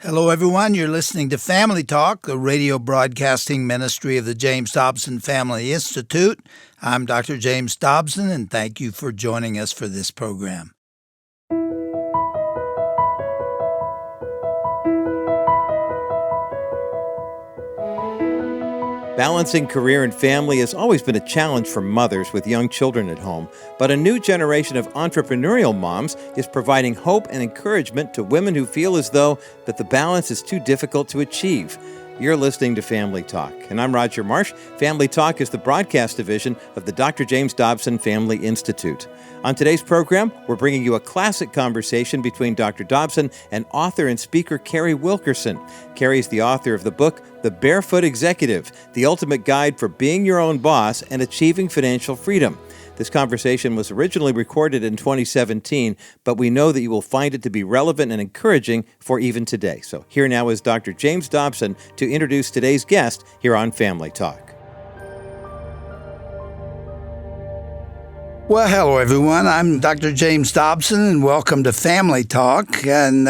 Hello, everyone. You're listening to Family Talk, the radio broadcasting ministry of the James Dobson Family Institute. I'm Dr. James Dobson, and thank you for joining us for this program. Balancing career and family has always been a challenge for mothers with young children at home, but a new generation of entrepreneurial moms is providing hope and encouragement to women who feel as though that the balance is too difficult to achieve. You're listening to Family Talk, and I'm Roger Marsh. Family Talk is the broadcast division of the Dr. James Dobson Family Institute. On today's program, we're bringing you a classic conversation between Dr. Dobson and author and speaker Carrie Wilkerson. Carrie is the author of the book, The Barefoot Executive, the ultimate guide for being your own boss and achieving financial freedom. This conversation was originally recorded in 2017, but we know that you will find it to be relevant and encouraging for even today. So here now is Dr. James Dobson to introduce today's guest here on Family Talk. Well, hello, everyone. I'm Dr. James Dobson, and welcome to Family Talk. And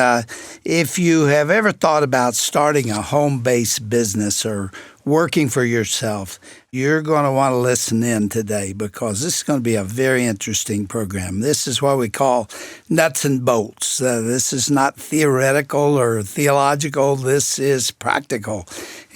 if you have ever thought about starting a home-based business or working for yourself, you're going to want to listen in today because this is going to be a very interesting program. This is what we call nuts and bolts. This is not theoretical or theological. This is practical.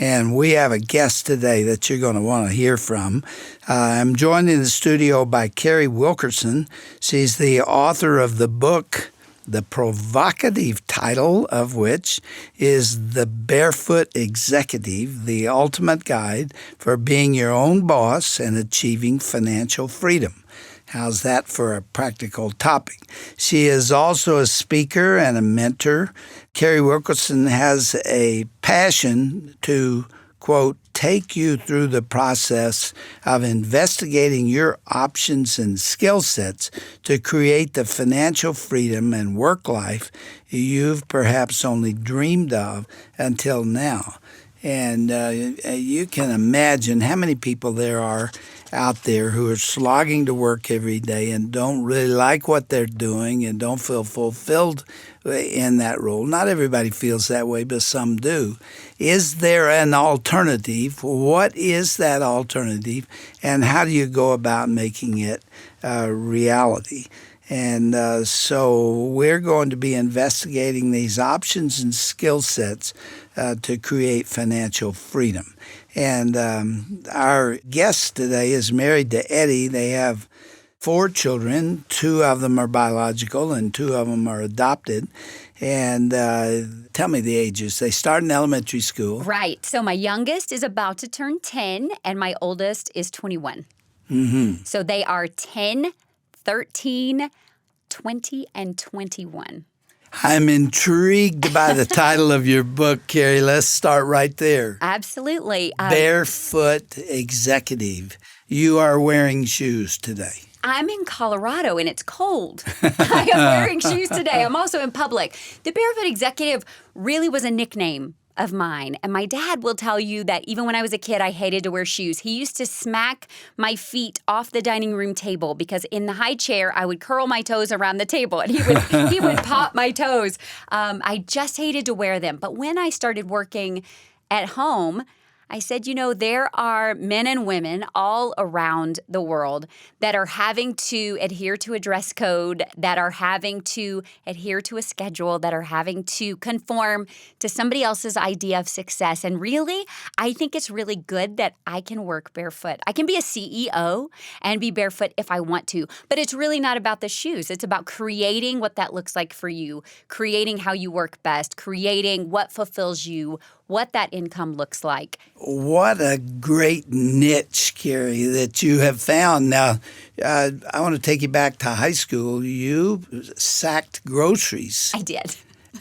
And we have a guest today that you're going to want to hear from. I'm joined in the studio by Carrie Wilkerson. She's the author of the book, the provocative title of which is The Barefoot Executive, the ultimate guide for being your own boss and achieving financial freedom. How's that for a practical topic? She is also a speaker and a mentor. Carrie Wilkerson has a passion to, quote, take you through the process of investigating your options and skill sets to create the financial freedom and work life you've perhaps only dreamed of until now. And you can imagine how many people there are out there who are slogging to work every day and don't really like what they're doing and don't feel fulfilled in that role. Not everybody feels that way, but some do. Is there an alternative? What is that alternative? And how do you go about making it a reality? And so we're going to be investigating these options and skill sets to create financial freedom. And our guest today is married to Eddie. They have 4 children. 2 of them are biological and 2 of them are adopted. And tell me the ages. They start in elementary school. Right. So my youngest is about to turn 10 and my oldest is 21. Mm-hmm. So they are 10, 13, 20, and 21. I'm intrigued by the title of your book, Carrie. Let's start right there. Absolutely. Barefoot Executive. You are wearing shoes today. I'm in Colorado and it's cold. I am wearing shoes today. I'm also in public. The Barefoot Executive really was a nickname of mine. And my dad will tell you that even when I was a kid, I hated to wear shoes. He used to smack my feet off the dining room table because in the high chair, I would curl my toes around the table and he would pop my toes. I just hated to wear them. But when I started working at home, I said, there are men and women all around the world that are having to adhere to a dress code, that are having to adhere to a schedule, that are having to conform to somebody else's idea of success. And really, I think it's really good that I can work barefoot. I can be a CEO and be barefoot if I want to, but it's really not about the shoes. It's about creating what that looks like for you, creating how you work best, creating what fulfills you, what that income looks like. What a great niche, Carrie, that you have found. Now, I want to take you back to high school. You sacked groceries. I did.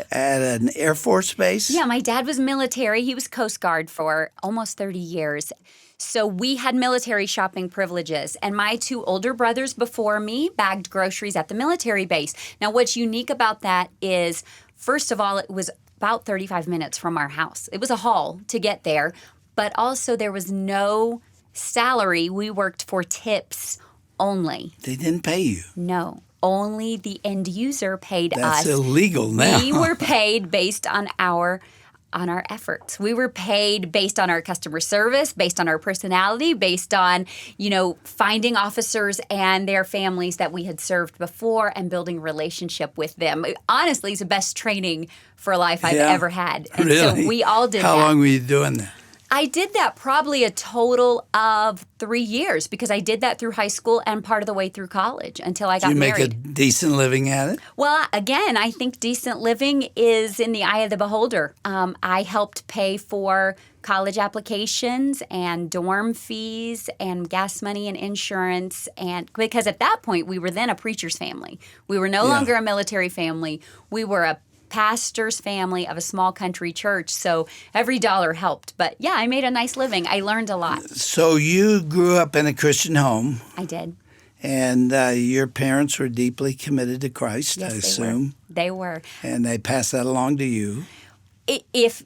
At an Air Force base? Yeah, my dad was military. He was Coast Guard for almost 30 years. So we had military shopping privileges. And my 2 older brothers before me bagged groceries at the military base. Now, what's unique about that is, first of all, it was about 35 minutes from our house. It was a haul to get there, but also there was no salary. We worked for tips only. They didn't pay you? No. only the end user paid us. That's illegal now. We were paid based on our efforts. We were paid based on our customer service, based on our personality, based on, finding officers and their families that we had served before and building relationship with them. Honestly, it's the best training for life I've ever had. And really? So we all did How that. long were you doing that? I did that probably a total of 3 years because I did that through high school and part of the way through college until I got Did you make married. a decent living at it? Well, again, I think decent living is in the eye of the beholder. I helped pay for college applications and dorm fees and gas money and insurance. And because at that point, we were then a preacher's family. We were no longer a military family. We were a pastor's family of a small country church. So every dollar helped. But yeah, I made a nice living. I learned a lot. So you grew up in a Christian home. I did. And your parents were deeply committed to Christ, Yes, I assume. They were. And they passed that along to you.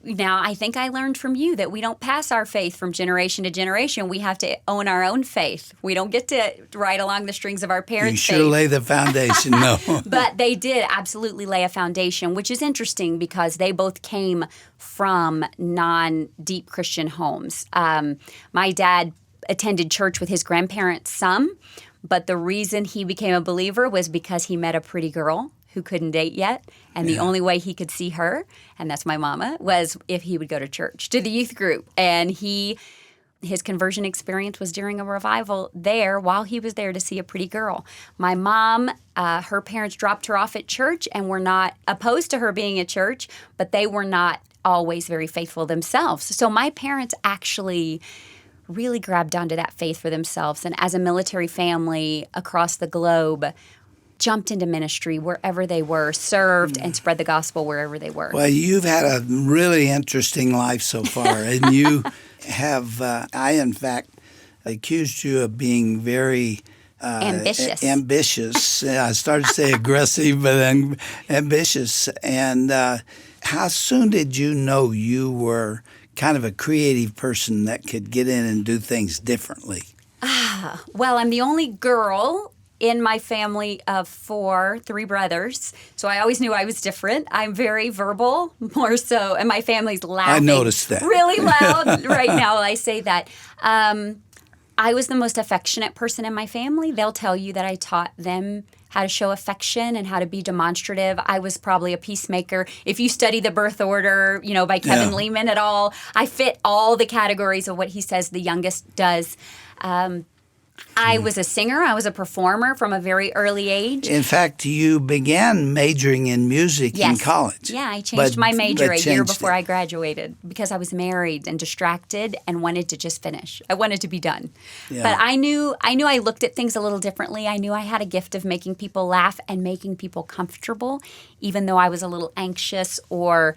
Now, I think I learned from you that we don't pass our faith from generation to generation. We have to own our own faith. We don't get to ride along the strings of our parents' faith. You sure lay the foundation, no. But they did absolutely lay a foundation, which is interesting because they both came from non-deep Christian homes. My dad attended church with his grandparents some, but the reason he became a believer was because he met a pretty girl who couldn't date yet. And the only way he could see her, and that's my mama, was if he would go to church, to the youth group. And his conversion experience was during a revival there while he was there to see a pretty girl. My mom, her parents dropped her off at church and were not opposed to her being at church, but they were not always very faithful themselves. So my parents actually really grabbed onto that faith for themselves. And as a military family across the globe, jumped into ministry wherever they were, served and spread the gospel wherever they were. Well, you've had a really interesting life so far. And you have, I in fact accused you of being very ambitious. I started to say aggressive, but then ambitious. And how soon did you know you were kind of a creative person that could get in and do things differently? Well, I'm the only girl in my family of three brothers. So I always knew I was different. I'm very verbal, more so, and my family's laughing. I noticed that. Really loud right now while I say that. I was the most affectionate person in my family. They'll tell you that I taught them how to show affection and how to be demonstrative. I was probably a peacemaker. If you study The Birth Order, by Kevin Leman at all, I fit all the categories of what he says the youngest does. I was a singer. I was a performer from a very early age. In fact, you began majoring in music in college. Yeah, I changed my major a year before I graduated because I was married and distracted and wanted to just finish. I wanted to be done. Yeah. But I knew I looked at things a little differently. I knew I had a gift of making people laugh and making people comfortable, even though I was a little anxious or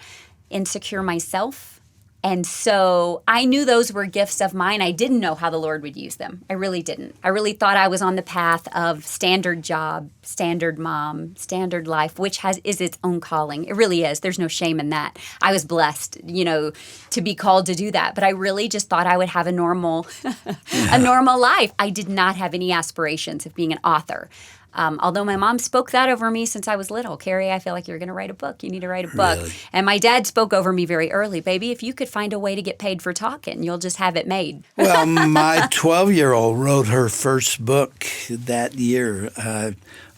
insecure myself. And so I knew those were gifts of mine. I didn't know how the Lord would use them. I really didn't. I really thought I was on the path of standard job, standard mom, standard life, which is its own calling. It really is. There's no shame in that. I was blessed, to be called to do that. But I really just thought I would have a normal life. I did not have any aspirations of being an author. Although my mom spoke that over me since I was little. Carrie, I feel like you're going to write a book. You need to write a book. Really? And my dad spoke over me very early. Baby, if you could find a way to get paid for talking, you'll just have it made. Well, my 12-year-old wrote her first book that year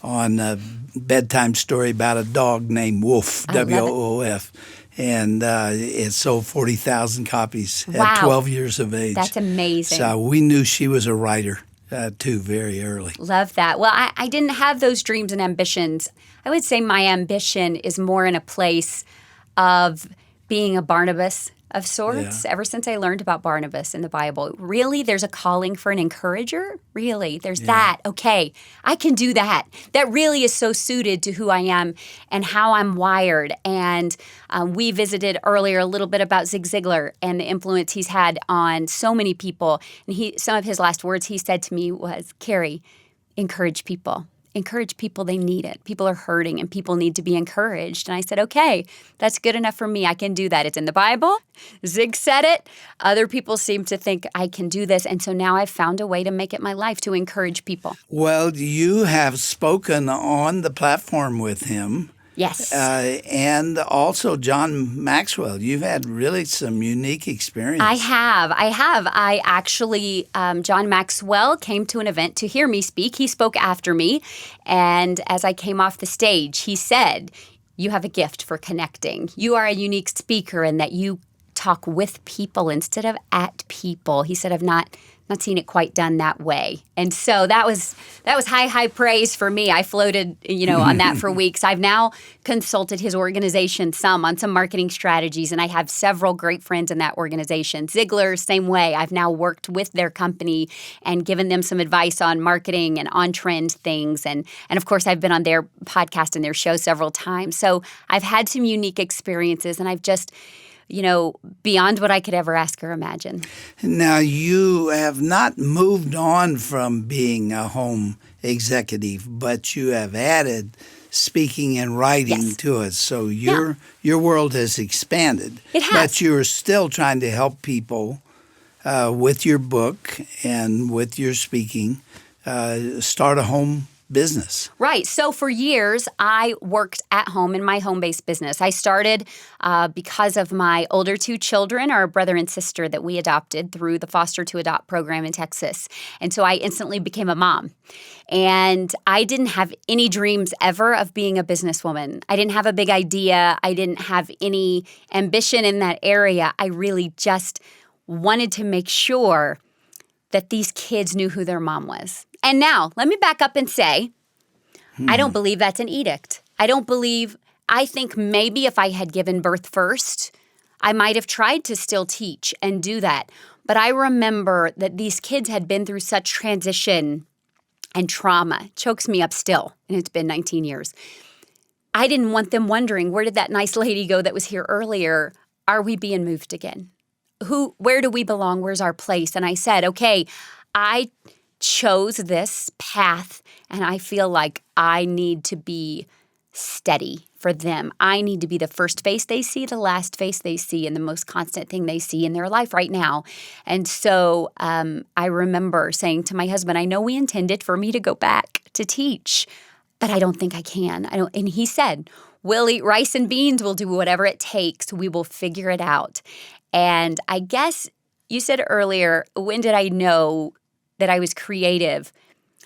on a bedtime story about a dog named Wolf, W-O-O-F. And it sold 40,000 copies at 12 years of age. That's amazing. So we knew she was a writer. Too, very early. Love that. Well, I didn't have those dreams and ambitions. I would say my ambition is more in a place of being a Barnabas of sorts. Ever since I learned about Barnabas in the Bible, really, there's a calling for an encourager. Really, there's that. Okay, I can do that. That really is so suited to who I am and how I'm wired. And we visited earlier a little bit about Zig Ziglar and the influence he's had on so many people. And some of his last words he said to me was, Carrie, encourage people. encourage people. They need it. People are hurting and people need to be encouraged. And I said, okay, that's good enough for me. I can do that. It's in the Bible. Zig said it. Other people seem to think I can do this. And so now I've found a way to make it my life to encourage people. Well, you have spoken on the platform with him. Yes. And also John Maxwell. You've had really some unique experience. I have. I actually, John Maxwell came to an event to hear me speak. He spoke after me. And as I came off the stage, he said, you have a gift for connecting. You are a unique speaker in that you talk with people instead of at people. He said, I've not seen it quite done that way. And so that was high praise for me. I floated, on that for weeks. I've now consulted his organization on some marketing strategies, and I have several great friends in that organization. Ziegler, same way. I've now worked with their company and given them some advice on marketing and on-trend things. And of course, I've been on their podcast and their show several times. So I've had some unique experiences, and I've just beyond what I could ever ask or imagine. Now, you have not moved on from being a home executive, but you have added speaking and writing to it. So your world has expanded. It has. But you're still trying to help people with your book and with your speaking start a home business. Right. So for years, I worked at home in my home-based business. I started because of my older two children, our brother and sister that we adopted through the Foster to Adopt program in Texas. And so I instantly became a mom. And I didn't have any dreams ever of being a businesswoman. I didn't have a big idea. I didn't have any ambition in that area. I really just wanted to make sure that these kids knew who their mom was. And now, let me back up and say, I don't believe that's an edict. I think maybe if I had given birth first, I might have tried to still teach and do that. But I remember that these kids had been through such transition and trauma. It chokes me up still, and it's been 19 years. I didn't want them wondering, where did that nice lady go that was here earlier? Are we being moved again? Where do we belong? Where's our place? And I said, okay, I chose this path, and I feel like I need to be steady for them. I need to be the first face they see, the last face they see, and the most constant thing they see in their life right now. And so I remember saying to my husband, I know we intended for me to go back to teach, but I don't think I can. And he said, we'll eat rice and beans. We'll do whatever it takes. We will figure it out. And I guess you said earlier, when did I know that I was creative?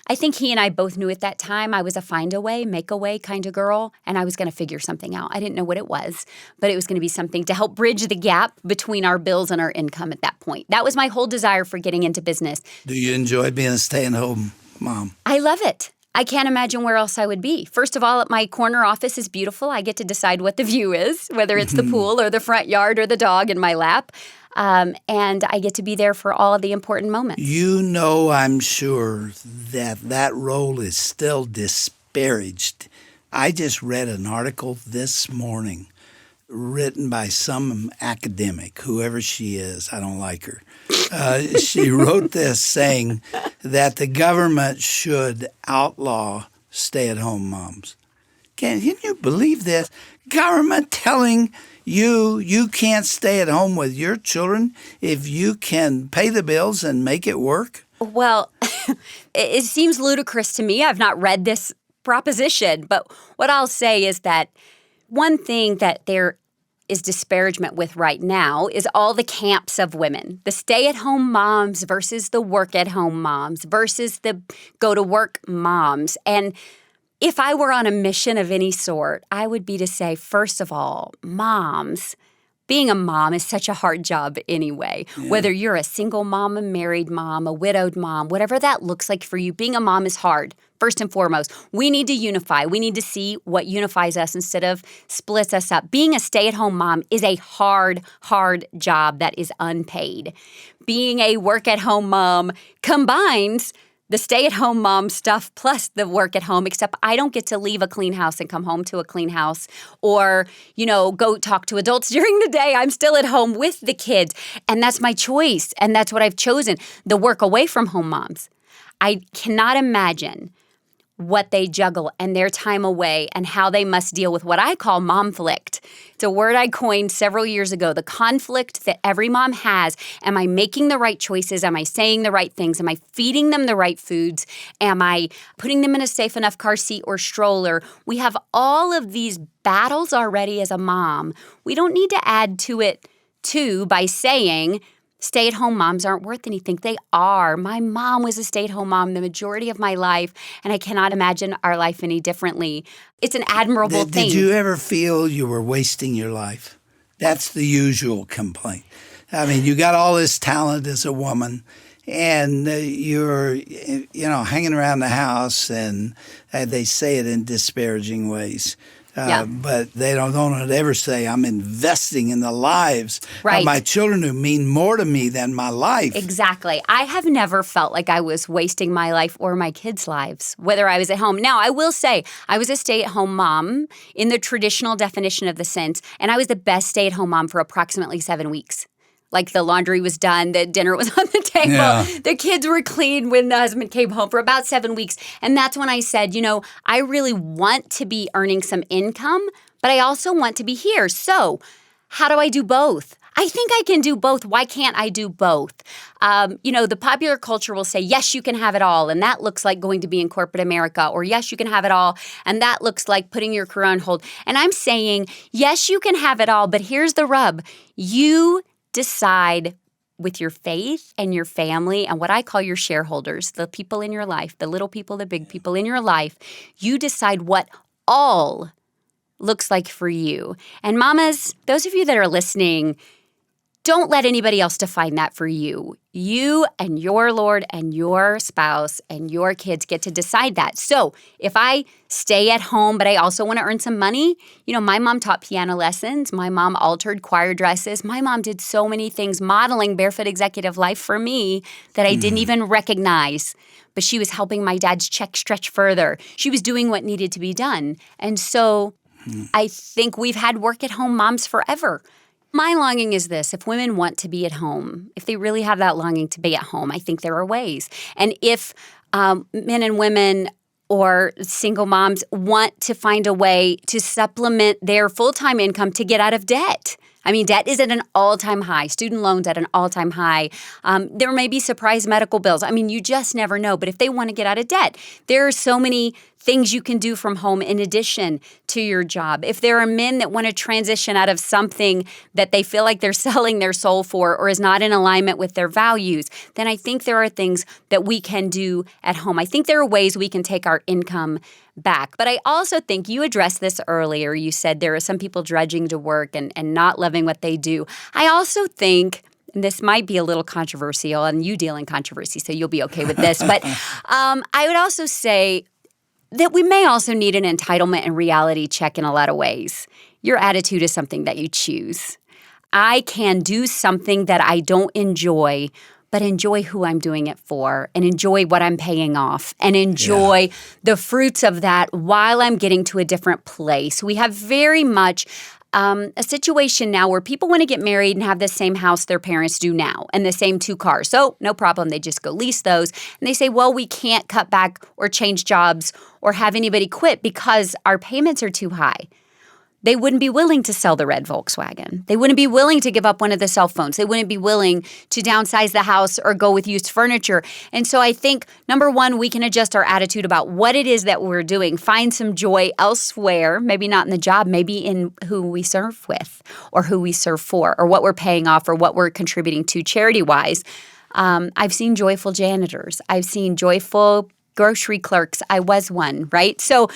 I think he and I both knew at that time I was a find a way, make a way kind of girl, and I was going to figure something out. I didn't know what it was, but it was going to be something to help bridge the gap between our bills and our income at that point. That was my whole desire for getting into business. Do you enjoy being a stay-at-home mom? I love it. I can't imagine where else I would be. First of all, my corner office is beautiful. I get to decide what the view is, whether it's the pool or the front yard or the dog in my lap. And I get to be there for all of the important moments. I'm sure that role is still disparaged. I just read an article this morning written by some academic, whoever she is. I don't like her. She wrote this saying that the government should outlaw stay-at-home moms. Can you believe this? Government telling you can't stay at home with your children if you can pay the bills and make it work? Well, it seems ludicrous to me. I've not read this proposition, but what I'll say is that one thing that there is disparagement with right now is all the camps of women. The stay-at-home moms versus the work-at-home moms versus the go-to-work moms. And if I were on a mission of any sort, I would be to say, first of all, moms, being a mom is such a hard job anyway. Yeah. Whether you're a single mom, a married mom, a widowed mom, whatever that looks like for you, being a mom is hard. First and foremost, we need to unify. We need to see what unifies us instead of splits us up. Being a stay-at-home mom is a hard, hard job that is unpaid. Being a work-at-home mom combines the stay-at-home mom stuff plus the work at home, except I don't get to leave a clean house and come home to a clean house or, go talk to adults during the day. I'm still at home with the kids. And that's my choice. And that's what I've chosen, the work away from home moms. I cannot imagine what they juggle and their time away and how they must deal with what I call mom-flict. It's a word I coined several years ago, the conflict that every mom has. Am I making the right choices? Am I saying the right things? Am I feeding them the right foods? Am I putting them in a safe enough car seat or stroller? We have all of these battles already as a mom. We don't need to add to it, too, by saying stay-at-home moms aren't worth anything. They are. My mom was a stay-at-home mom the majority of my life, and I cannot imagine our life any differently. It's an admirable thing. Did you ever feel you were wasting your life? That's the usual complaint. I mean, you got all this talent as a woman, and you're, hanging around the house, and they say it in disparaging ways. But they don't ever say, I'm investing in the lives of my children who mean more to me than my life. Exactly. I have never felt like I was wasting my life or my kids' lives, whether I was at home. Now, I will say I was a stay-at-home mom in the traditional definition of the sense, and I was the best stay-at-home mom for approximately 7 weeks. Like the laundry was done, the dinner was on the table, the kids were clean when the husband came home for about 7 weeks. And that's when I said, I really want to be earning some income, but I also want to be here. So how do I do both? I think I can do both. Why can't I do both? The popular culture will say, yes, you can have it all, and that looks like going to be in corporate America, or yes, you can have it all, and that looks like putting your career on hold. And I'm saying, yes, you can have it all, but here's the rub. You decide with your faith and your family and what I call your shareholders, the people in your life, the little people, the big people in your life, you decide what all looks like for you. And mamas, those of you that are listening, don't let anybody else define that for you. You and your Lord and your spouse and your kids get to decide that. So if I stay at home, but I also want to earn some money, my mom taught piano lessons. My mom altered choir dresses. My mom did so many things modeling Barefoot Executive life for me that I didn't even recognize. But she was helping my dad's check stretch further. She was doing what needed to be done. And so I think we've had work-at-home moms forever. My longing is this. If women want to be at home, if they really have that longing to be at home, I think there are ways. And if men and women or single moms want to find a way to supplement their full-time income to get out of debt. I mean, debt is at an all-time high. Student loans at an all-time high. There may be surprise medical bills. I mean, you just never know. But if they want to get out of debt, there are so many things you can do from home in addition to your job. If there are men that want to transition out of something that they feel like they're selling their soul for or is not in alignment with their values, then I think there are things that we can do at home. I think there are ways we can take our income back. But I also think you addressed this earlier. You said there are some people drudging to work and not loving what they do. I also think, and this might be a little controversial, and you deal in controversy, so you'll be okay with this, but I would also say that we may also need an entitlement and reality check in a lot of ways. Your attitude is something that you choose. I can do something that I don't enjoy, but enjoy who I'm doing it for and enjoy what I'm paying off and enjoy the fruits of that while I'm getting to a different place. We have very much a situation now where people want to get married and have the same house their parents do now and the same 2 cars. So no problem. They just go lease those. And they say, well, we can't cut back or change jobs or have anybody quit because our payments are too high. They wouldn't be willing to sell the red Volkswagen. They wouldn't be willing to give up one of the cell phones. They wouldn't be willing to downsize the house or go with used furniture. And so I think, number one, we can adjust our attitude about what it is that we're doing. Find some joy elsewhere, maybe not in the job, maybe in who we serve with or who we serve for or what we're paying off or what we're contributing to charity-wise. I've seen joyful janitors. I've seen joyful grocery clerks. I was one, right? So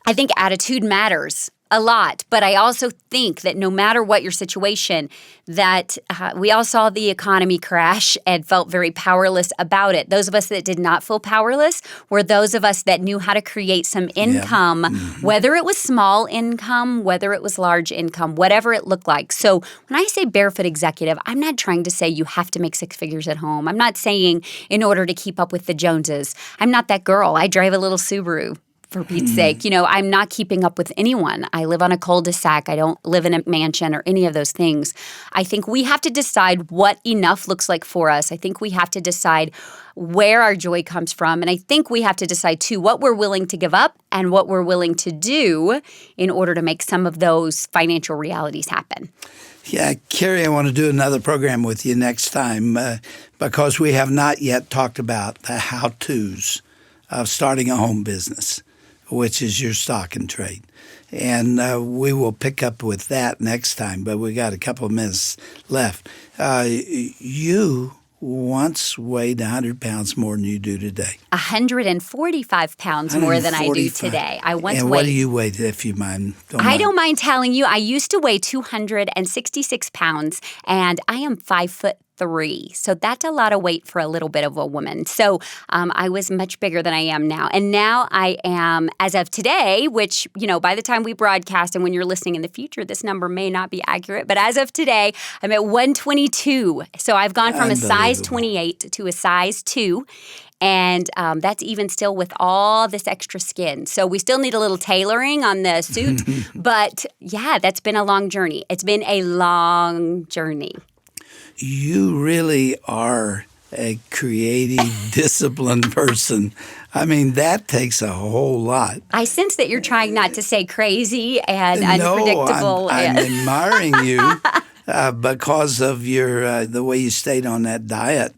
I think attitude matters a lot, but I also think that no matter what your situation, that we all saw the economy crash and felt very powerless about it. Those of us that did not feel powerless were those of us that knew how to create some income, whether it was small income, whether it was large income, whatever it looked like. So when I say Barefoot Executive, I'm not trying to say you have to make 6 figures at home. I'm not saying in order to keep up with the Joneses. I'm not that girl. I drive a little Subaru. for Pete's sake. I'm not keeping up with anyone. I live on a cul-de-sac. I don't live in a mansion or any of those things. I think we have to decide what enough looks like for us. I think we have to decide where our joy comes from. And I think we have to decide, too, what we're willing to give up and what we're willing to do in order to make some of those financial realities happen. Yeah, Carrie, I want to do another program with you next time because we have not yet talked about the how-tos of starting a home business, which is your stock and trade. And we will pick up with that next time, but we got a couple of minutes left. You once weighed 100 pounds more than you do today. 145 pounds more than I do today. I once And weighed. what do you weigh, if you mind? I don't mind telling you, I used to weigh 266 pounds, and I am 5'3". So that's a lot of weight for a little bit of a woman. So I was much bigger than I am now. And now I am, as of today, which, by the time we broadcast and when you're listening in the future, this number may not be accurate. But as of today, I'm at 122. So I've gone from a size 28 to a size 2. And that's even still with all this extra skin. So we still need a little tailoring on the suit. But yeah, that's been a long journey. It's been a long journey. You really are a creative, disciplined person. I mean, that takes a whole lot. I sense that you're trying not to say crazy and unpredictable. No, I'm admiring you because of your the way you stayed on that diet.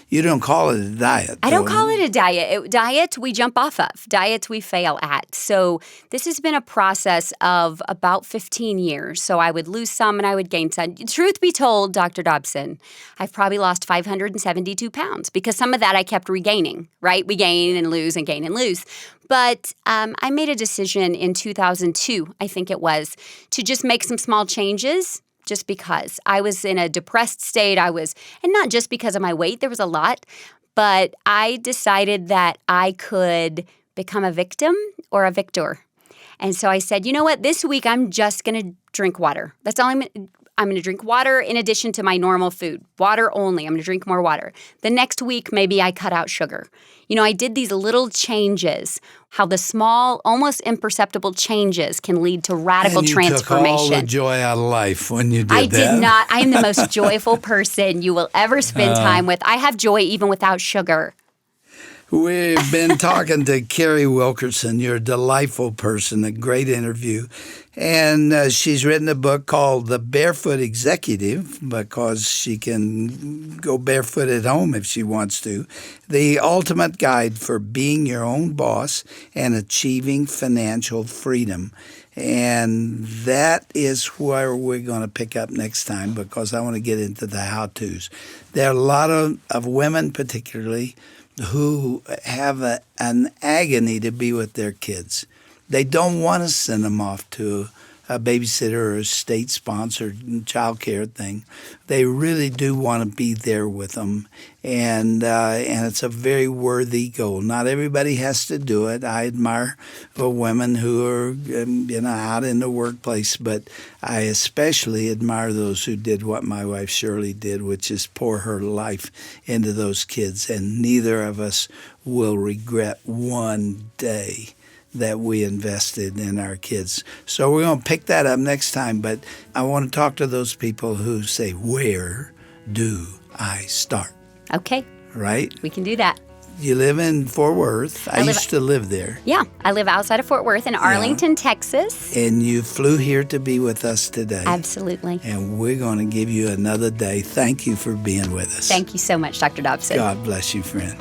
You don't call it a diet. I don't call it a diet. Diet we jump off of. Diets we fail at. So this has been a process of about 15 years. So I would lose some and I would gain some. Truth be told, Dr. Dobson, I've probably lost 572 pounds because some of that I kept regaining, right? We gain and lose and gain and lose. But I made a decision in 2002, I think it was, to just make some small changes. Just because I was in a depressed state, and not just because of my weight, there was a lot, but I decided that I could become a victim or a victor. And so I said, you know what, this week I'm just going to drink water. That's all I'm going to drink water in addition to my normal food. Water only. I'm going to drink more water. The next week, maybe I cut out sugar. I did these little changes, how the small, almost imperceptible changes can lead to radical transformation. And you took all the joy out of life when you did that. I did not. I am the most joyful person you will ever spend time with. I have joy even without sugar. We've been talking to Carrie Wilkerson. You're a delightful person, a great interview. And she's written a book called The Barefoot Executive because she can go barefoot at home if she wants to. The ultimate guide for being your own boss and achieving financial freedom. And that is where we're going to pick up next time because I want to get into the how-tos. There are a lot of women particularly who have an agony to be with their kids. They don't want to send them off to a babysitter or a state-sponsored child care thing. They really do want to be there with them, and it's a very worthy goal. Not everybody has to do it. I admire the women who are out in the workplace, but I especially admire those who did what my wife Shirley did, which is pour her life into those kids, and neither of us will regret one day that we invested in our kids. So we're going to pick that up next time, but I want to talk to those people who say, where do I start? Okay. Right? We can do that. You live in Fort Worth. I used to live there. Yeah. I live outside of Fort Worth in Arlington, Texas. And you flew here to be with us today. Absolutely. And we're going to give you another day. Thank you for being with us. Thank you so much, Dr. Dobson. God bless you, friend.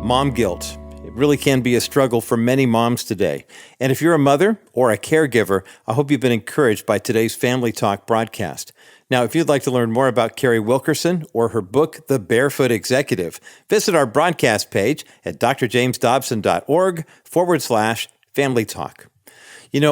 Mom guilt. It really can be a struggle for many moms today. And if you're a mother or a caregiver, I hope you've been encouraged by today's Family Talk broadcast. Now, if you'd like to learn more about Carrie Wilkerson or her book, The Barefoot Executive, visit our broadcast page at drjamesdobson.org/Family Talk.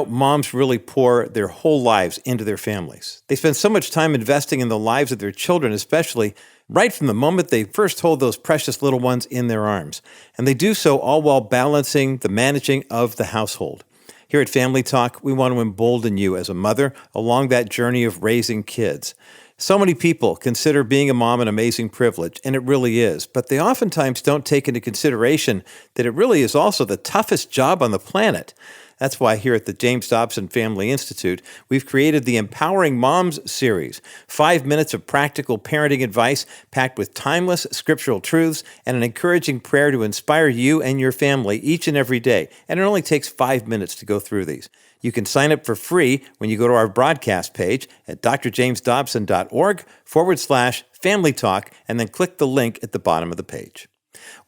Moms really pour their whole lives into their families. They spend so much time investing in the lives of their children, especially right from the moment they first hold those precious little ones in their arms. And they do so all while balancing the managing of the household. Here at Family Talk, we want to embolden you as a mother along that journey of raising kids. So many people consider being a mom an amazing privilege, and it really is, but they oftentimes don't take into consideration that it really is also the toughest job on the planet. That's why here at the James Dobson Family Institute, we've created the Empowering Moms series, 5 minutes of practical parenting advice packed with timeless scriptural truths and an encouraging prayer to inspire you and your family each and every day. And it only takes 5 minutes to go through these. You can sign up for free when you go to our broadcast page at drjamesdobson.org/family talk and then click the link at the bottom of the page.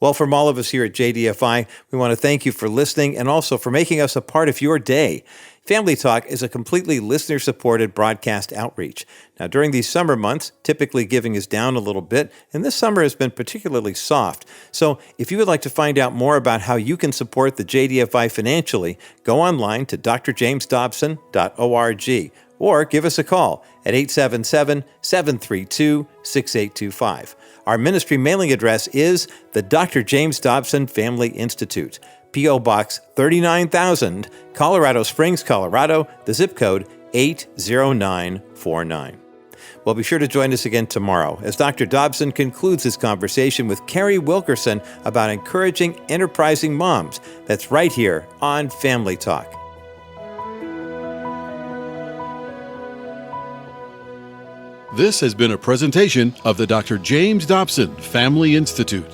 Well, from all of us here at JDFI, we want to thank you for listening and also for making us a part of your day. Family Talk is a completely listener-supported broadcast outreach. Now, during these summer months, typically giving is down a little bit, and this summer has been particularly soft. So if you would like to find out more about how you can support the JDFI financially, go online to drjamesdobson.org or give us a call at 877-732-6825. Our ministry mailing address is the Dr. James Dobson Family Institute, P.O. Box 39,000, Colorado Springs, Colorado, the zip code 80949. Well, be sure to join us again tomorrow as Dr. Dobson concludes his conversation with Carrie Wilkerson about encouraging enterprising moms. That's right here on Family Talk. This has been a presentation of the Dr. James Dobson Family Institute.